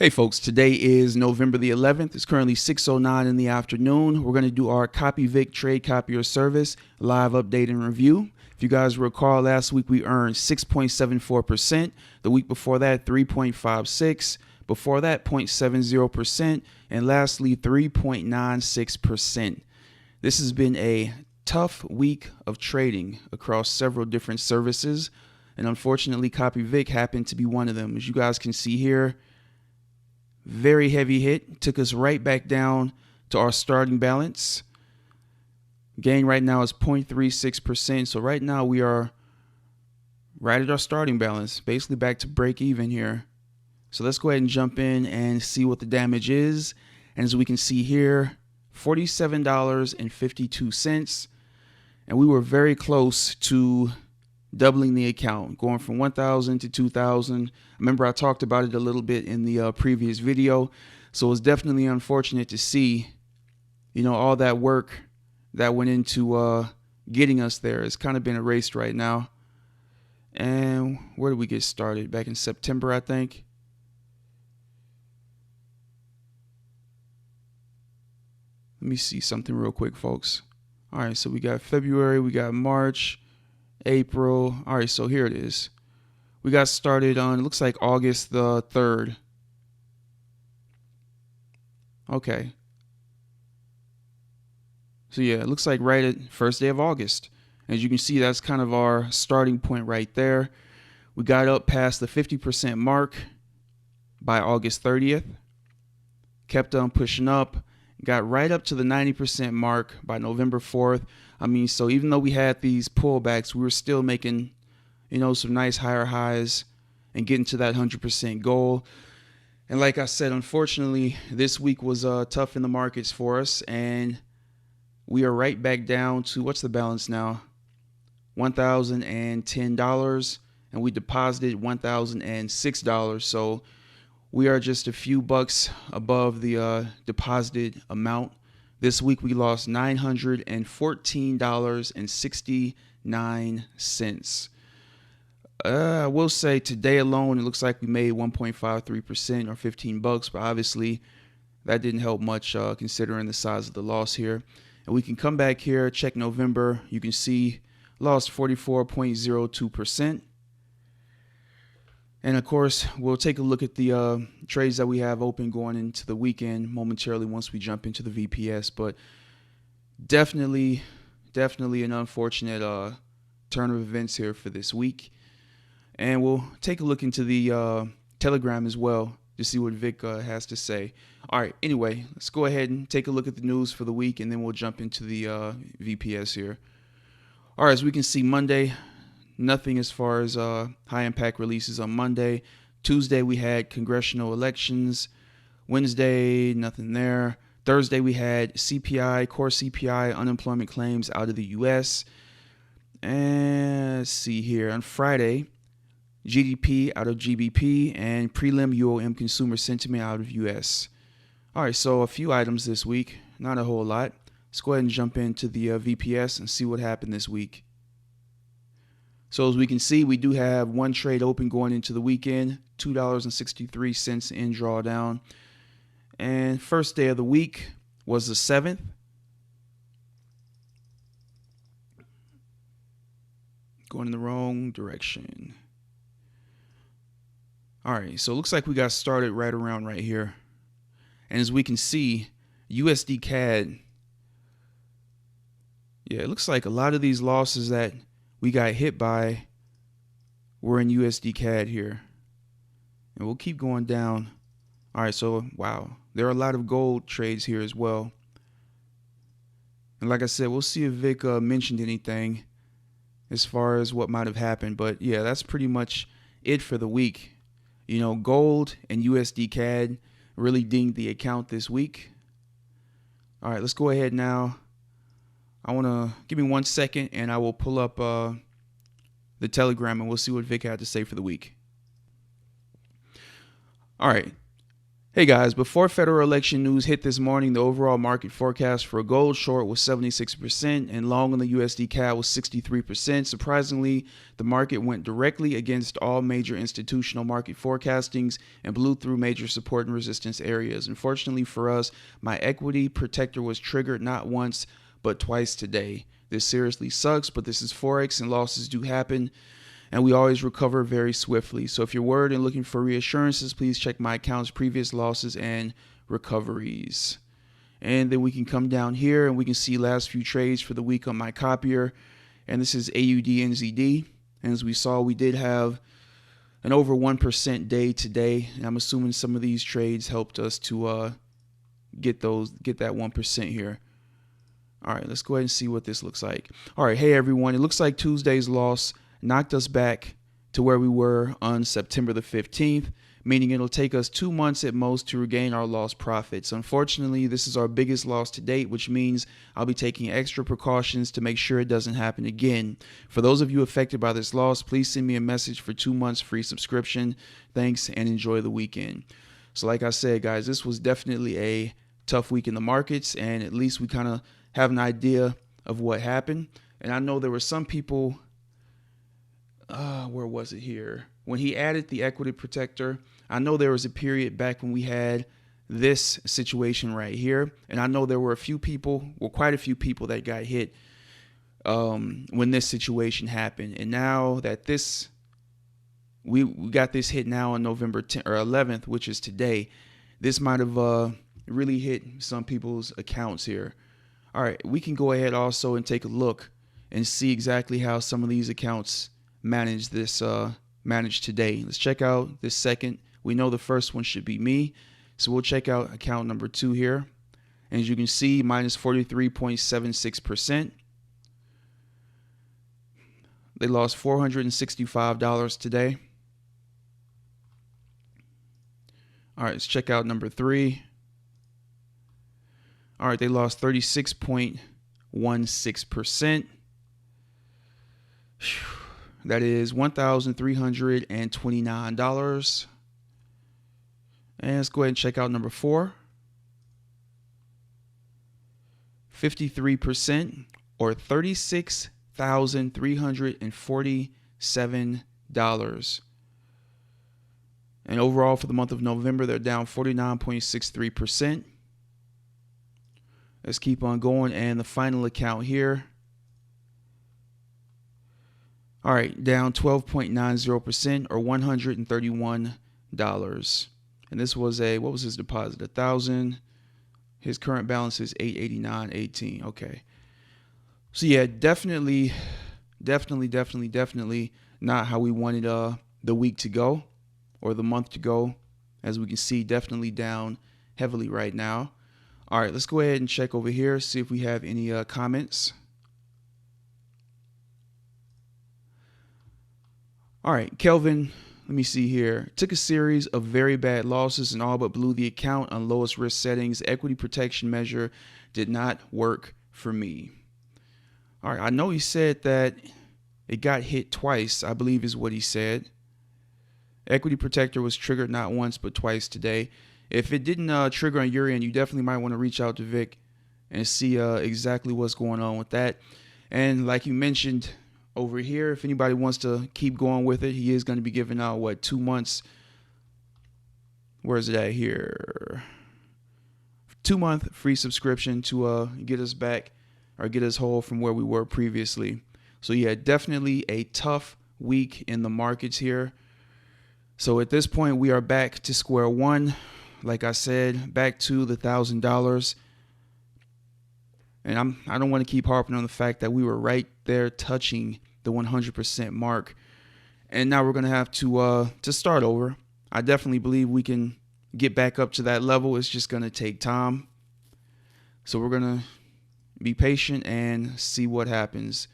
Hey folks, today is November the 11th. It's currently 6:09 in the afternoon. We're going to do our CopyVic Trade Copier service live update and review. If you guys recall, last week we earned 6.74%. The week before that, 3.56%. Before that, 0.70%. And lastly, 3.96%. This has been a tough week of trading across several different services. And unfortunately, CopyVic happened to be one of them. As you guys can see here, very heavy hit, took us right back down to our starting balance. Gain right now is 0.36%. So right now we are right at our starting balance, basically back to break even here. So let's go ahead and jump in and see what the damage is. And as we can see here, $47.52. And we were very close to doubling the account, going from 1,000 to 2,000. Remember, I talked about it a little bit in the previous video. So it's definitely unfortunate to see, all that work that went into getting us there. It's kind of been erased right now. And where did we get started? Back in September, I think. Let me see something real quick, folks. All right, so we got February, we got March, April. All right, so here it is. We got started on, it looks like August the 3rd. Okay. So yeah, it looks like right at first day of August. As you can see, that's kind of our starting point right there. We got up past the 50% mark by August 30th. Kept on pushing up. Got right up to the 90% mark by November 4th. So even though we had these pullbacks, we were still making, some nice higher highs and getting to that 100% goal. And like I said, unfortunately, this week was tough in the markets for us. And we are right back down to, what's the balance now? $1,010. And we deposited $1,006. So we are just a few bucks above the deposited amount. This week we lost $914.69. I will say today alone it looks like we made 1.53% or 15 bucks, but obviously that didn't help much considering the size of the loss here. And we can come back here, check November. You can see lost 44.02%. And of course, we'll take a look at the trades that we have open going into the weekend momentarily once we jump into the VPS. But definitely an unfortunate turn of events here for this week. And we'll take a look into the Telegram as well to see what Vic has to say. All right, anyway, let's go ahead and take a look at the news for the week, and then we'll jump into the VPS here. All right, as we can see, Monday, nothing as far as high impact releases on Monday. Tuesday, we had congressional elections. Wednesday, nothing there. Thursday, we had CPI, core CPI, unemployment claims out of the U.S. And let's see here. On Friday, GDP out of GBP and prelim UOM consumer sentiment out of U.S. All right, so a few items this week, not a whole lot. Let's go ahead and jump into the VPS and see what happened this week. So as we can see, we do have one trade open going into the weekend, $2.63 in drawdown. And first day of the week was the 7th. Going in the wrong direction. All right, so it looks like we got started right around right here. And as we can see, USD CAD. Yeah, it looks like a lot of these losses that we got hit by were in USD CAD here. And we'll keep going down. All right, so wow, there are a lot of gold trades here as well. And like I said, we'll see if Vic mentioned anything as far as what might have happened. But yeah, that's pretty much it for the week. Gold and USD CAD really dinged the account this week. All right, let's go ahead now. I want to give me 1 second and I will pull up the Telegram and we'll see what Vic had to say for the week. All right. Hey guys, before federal election news hit this morning, the overall market forecast for a gold short was 76% and long on the USD CAD was 63%. Surprisingly, the market went directly against all major institutional market forecastings and blew through major support and resistance areas. Unfortunately for us, my equity protector was triggered not once, but twice today. This seriously sucks, but this is Forex and losses do happen, and we always recover very swiftly. So if you're worried and looking for reassurances, please check my account's previous losses and recoveries. And then we can come down here and we can see last few trades for the week on my copier. And this is AUDNZD. And as we saw, we did have an over 1% day today. And I'm assuming some of these trades helped us to get that 1% here. All right, let's go ahead and see what this looks like. All right, hey everyone. It looks like Tuesday's loss knocked us back to where we were on September the 15th, meaning it'll take us 2 months at most to regain our lost profits. Unfortunately, this is our biggest loss to date, which means I'll be taking extra precautions to make sure it doesn't happen again. For those of you affected by this loss, please send me a message for 2 months free subscription. Thanks and enjoy the weekend. So like I said, guys, this was definitely a tough week in the markets, and at least we kind of have an idea of what happened. And I know there were some people, where was it here? When he added the equity protector, I know there was a period back when we had this situation right here. And I know there were quite a few people that got hit when this situation happened. And now that we got this hit now on November 10th or 11th, which is today, this might have really hit some people's accounts here. All right, we can go ahead also and take a look and see exactly how some of these accounts manage today. Let's check out this second. We know the first one should be me, so we'll check out account number 2 here. And as you can see, minus 43.76%. They lost $465 today. All right, let's check out number 3. All right, they lost 36.16%. That is $1,329. And let's go ahead and check out number 4. 53% or $36,347. And overall for the month of November, they're down 49.63%. Let's keep on going. And the final account here. All right, down 12.90% or $131. And this was what was his deposit? $1,000. His current balance is $889.18. Okay. So yeah, definitely not how we wanted the week to go or the month to go. As we can see, definitely down heavily right now. All right, let's go ahead and check over here, see if we have any comments. All right, Kelvin, let me see here. Took a series of very bad losses and all but blew the account on lowest risk settings. Equity protection measure did not work for me. All right, I know he said that it got hit twice, I believe is what he said. Equity protector was triggered not once but twice today. If it didn't trigger on your end, you definitely might want to reach out to Vic and see exactly what's going on with that. And like you mentioned over here, if anybody wants to keep going with it, he is going to be giving out 2 months. Where is it at here? 2-month free subscription to get us back or get us whole from where we were previously. So yeah, definitely a tough week in the markets here. So at this point, we are back to square one. Like I said, back to the $1,000. And I don't want to keep harping on the fact that we were right there touching the 100% mark. And now we're going to have to start over. I definitely believe we can get back up to that level. It's just going to take time. So we're going to be patient and see what happens.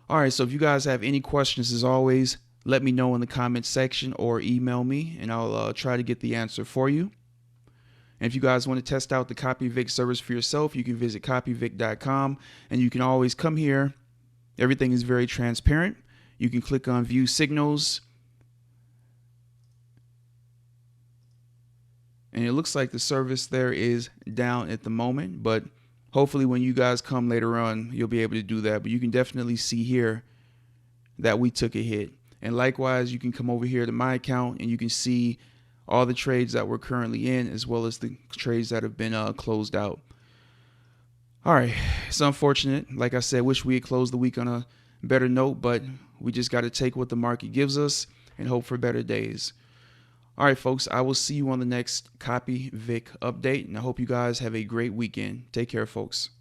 All right, so if you guys have any questions, as always, let me know in the comment section or email me, and I'll try to get the answer for you. And if you guys want to test out the CopyVic service for yourself, you can visit CopyVic.com, and you can always come here. Everything is very transparent. You can click on View Signals, And it looks like the service there is down at the moment, but hopefully when you guys come later on, you'll be able to do that. But you can definitely see here that we took a hit. And likewise, you can come over here to my account and you can see all the trades that we're currently in, as well as the trades that have been closed out. All right, it's unfortunate. Like I said, wish we had closed the week on a better note, but we just got to take what the market gives us and hope for better days. All right, folks, I will see you on the next CopyVic update, and I hope you guys have a great weekend. Take care, folks.